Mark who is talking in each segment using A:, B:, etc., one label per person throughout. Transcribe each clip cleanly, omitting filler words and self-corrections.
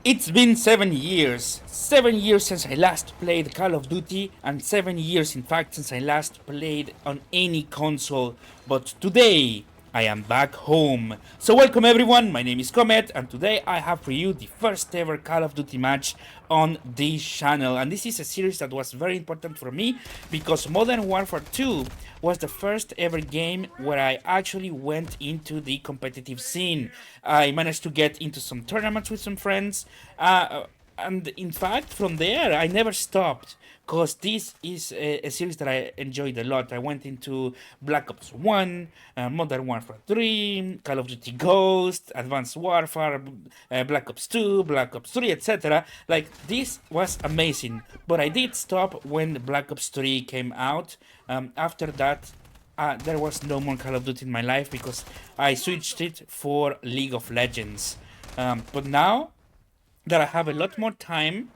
A: It's been 7 years. 7 years since I last played Call of Duty, and 7 years, in fact, since I last played on any console. But today, I am back home. So, welcome everyone. My name is Comet, and today I have for you the first ever Call of Duty match on this channel. And this is a series that was very important for me because Modern Warfare 2 was the first ever game where I actually went into the competitive scene. I managed to get into some tournaments with some friends, and in fact, from there, I never stopped. Because this is a series that I enjoyed a lot. I went into Black Ops 1, Modern Warfare 3, Call of Duty Ghost, Advanced Warfare, Black Ops 2, Black Ops 3, etc. Like, this was amazing. But I did stop when Black Ops 3 came out. After that, there was no more Call of Duty in my life because I switched it for League of Legends. But now that I have a lot more time,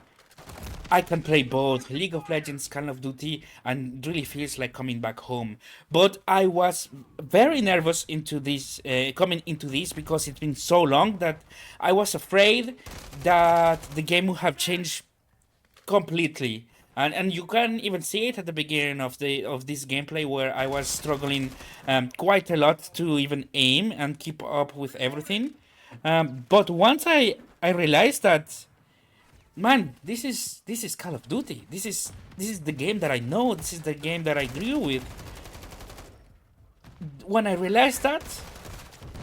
A: I can play both League of Legends, Call of Duty, and really feels like coming back home. But I was very nervous into this, coming into this, because it's been so long that I was afraid that the game would have changed completely. And you can even see it at the beginning of this gameplay where I was struggling quite a lot to even aim and keep up with everything. But once I realized that, man, this is Call of Duty. This is the game that I know. This is the game that I grew with. When I realized that,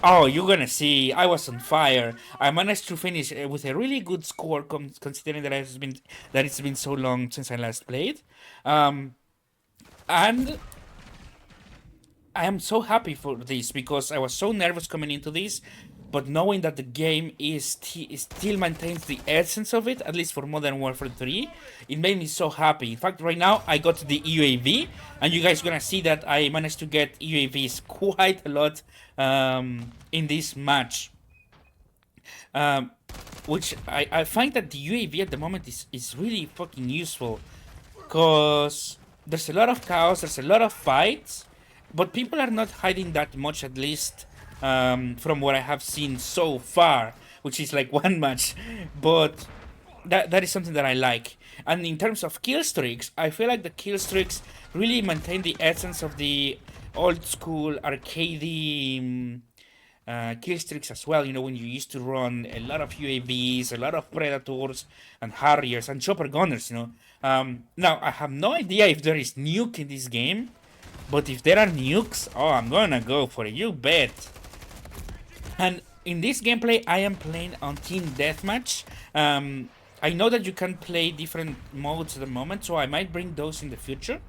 A: oh, you're gonna see, I was on fire. I managed to finish with a really good score, considering that it's been so long since I last played, and I am so happy for this because I was so nervous coming into this, but knowing that the game still maintains the essence of it, at least for Modern Warfare 3, it made me so happy. In fact, right now I got the UAV, and you guys gonna see that I managed to get UAVs quite a lot in this match. Um, which I find that the UAV at the moment is really fucking useful because there's a lot of chaos, there's a lot of fights, but people are not hiding that much, at least from what I have seen so far, which is like one match. But that is something that I like. And in terms of kill streaks, I feel like the kill streaks really maintain the essence of the old school arcade kill streaks as well. You know, when you used to run a lot of UAVs, a lot of Predators and Harriers and Chopper Gunners, you know. Now, I have no idea if there is nuke in this game, but if there are nukes, oh, I'm gonna go for it, you bet. And in this gameplay, I am playing on Team Deathmatch. I know that you can play different modes at the moment, so I might bring those in the future.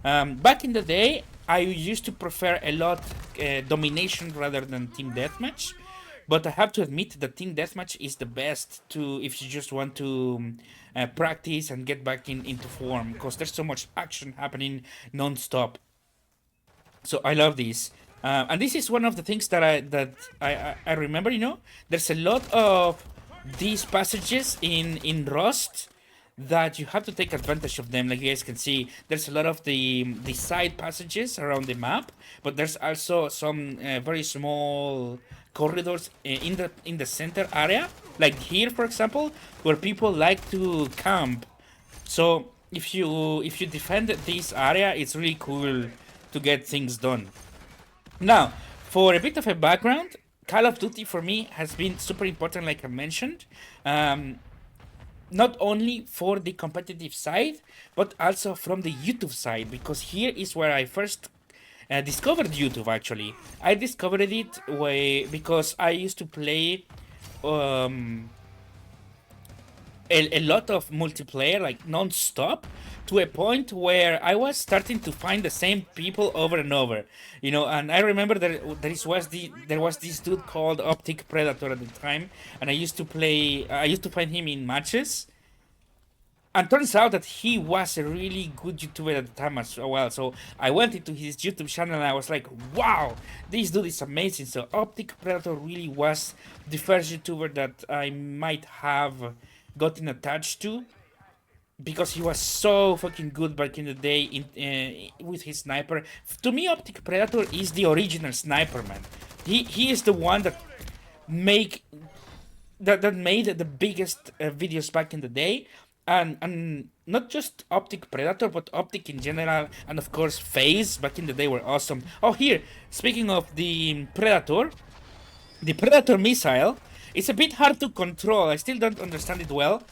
A: Back in the day, I used to prefer a lot domination rather than Team Deathmatch. But I have to admit that Team Deathmatch is the best to if you just want to practice and get back into form, because there's so much action happening non-stop. So I love this. And this is one of the things that I remember. You know, there's a lot of these passages in Rust that you have to take advantage of them. Like you guys can see, there's a lot of the side passages around the map, but there's also some very small corridors in the center area, like here, for example, where people like to camp. So if you defend this area, it's really cool to get things done. Now, for a bit of a background, Call of Duty for me has been super important, like I mentioned. Um, Not only for the competitive side, but also from the YouTube side, because here is where I first discovered YouTube. Actually, I discovered it because I used to play um, a lot of multiplayer, like non-stop, to a point where I was starting to find the same people over and over, you know. And I remember there was this dude called Optic Predator at the time, and I used to find him in matches, and turns out that he was a really good YouTuber at the time as well. So I went into his YouTube channel and I was like, wow, this dude is amazing. So Optic Predator really was the first YouTuber that I might have gotten attached to, because he was so fucking good back in the day with his sniper. To me, Optic Predator is the original sniper, man. He is the one that make that made the biggest videos back in the day, and not just Optic Predator, but Optic in general, and of course FaZe back in the day were awesome. Oh, here, speaking of the Predator missile, it's a bit hard to control. I still don't understand it well.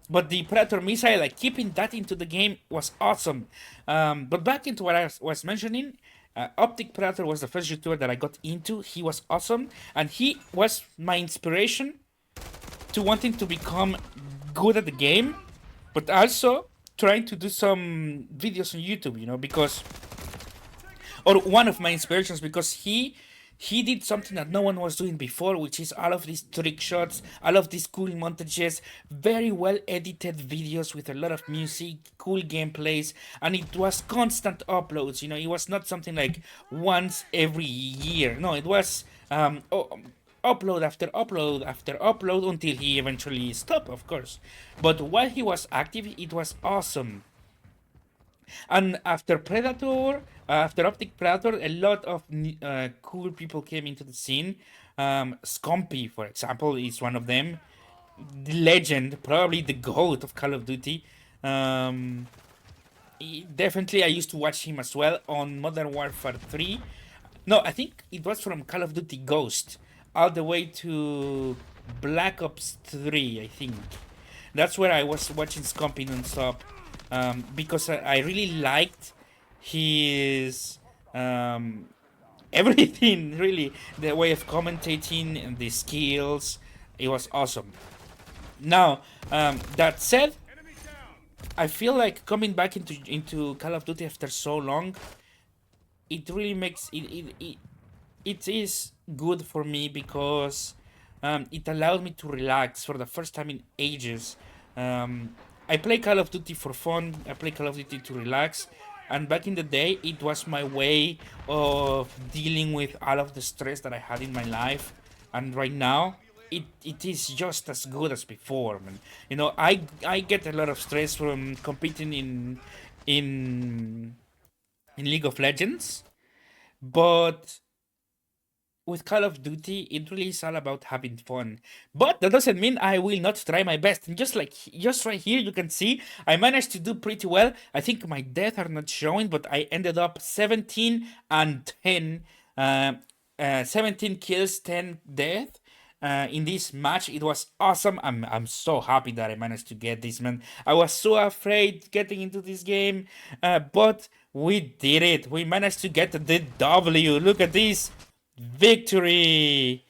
A: But the Predator missile, like keeping that into the game was awesome. But back into what I was mentioning, Optic Predator was the first YouTuber that I got into. He was awesome, and he was my inspiration to wanting to become good at the game, but also trying to do some videos on YouTube, because or one of my inspirations, because he did something that no one was doing before, which is all of these trick shots, all of these cool montages, very well edited videos with a lot of music, cool gameplays, and it was constant uploads. It was not something like once every year. No, it was upload after upload after upload until he eventually stopped, of course. But while he was active, it was awesome. And after Predator, after Optic Predator, a lot of cool people came into the scene. Scumpy, for example, is one of them. The legend, probably the GOAT of Call of Duty. Definitely, I used to watch him as well on Modern Warfare 3. No, I think it was from Call of Duty Ghost all the way to Black Ops 3, I think. That's where I was watching Scumpy non-stop, because I really liked his everything, really. The way of commentating and the skills. It was awesome. Now, that said, I feel like coming back into Call of Duty after so long, it really makes it is good for me because it allowed me to relax for the first time in ages. I play Call of Duty for fun. I play Call of Duty to relax. And back in the day, it was my way of dealing with all of the stress that I had in my life. And right now, it is just as good as before, man. I get a lot of stress from competing in in League of Legends, but with Call of Duty, it really is all about having fun. But that doesn't mean I will not try my best. And just right here, you can see I managed to do pretty well. I think my deaths are not showing, but I ended up 17 and 10. 17 kills, 10 death. In this match, it was awesome. I'm so happy that I managed to get this, man. I was so afraid getting into this game, but we did it. We managed to get the W. Look at this victory.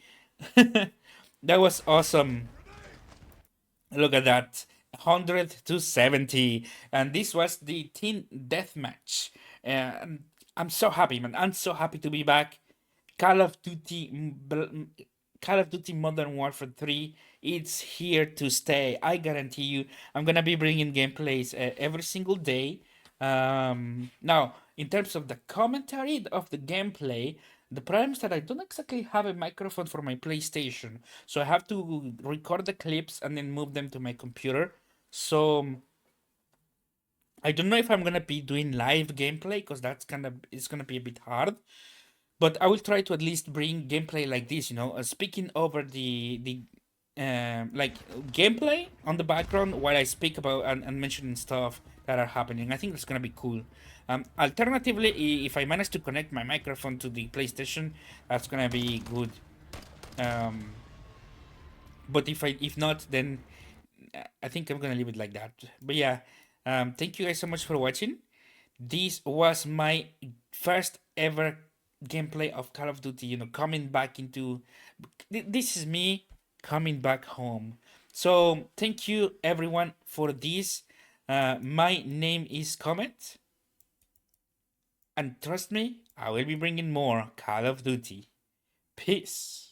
A: That was awesome. Look at that. 100 to 70. And this was the team deathmatch. And I'm so happy, man. I'm so happy to be back. Call of Duty Call of Duty Modern Warfare 3, it's here to stay. I guarantee you. I'm gonna be bringing gameplays every single day. Now, in terms of the commentary of the gameplay, the problem is that I don't exactly have a microphone for my PlayStation, so I have to record the clips and then move them to my computer. So I don't know if I'm gonna be doing live gameplay because it's gonna be a bit hard. But I will try to at least bring gameplay like this, speaking over the like gameplay on the background while I speak about and mentioning stuff that are happening. I think that's gonna be cool. Alternatively, if I manage to connect my microphone to the PlayStation, that's gonna be good. But if not, then I think I'm gonna leave it like that. But yeah, thank you guys so much for watching. This was my first ever gameplay of Call of Duty, coming back into this is me coming back home. So thank you everyone for this. My name is Comet, and trust me, I will be bringing more Call of Duty. Peace.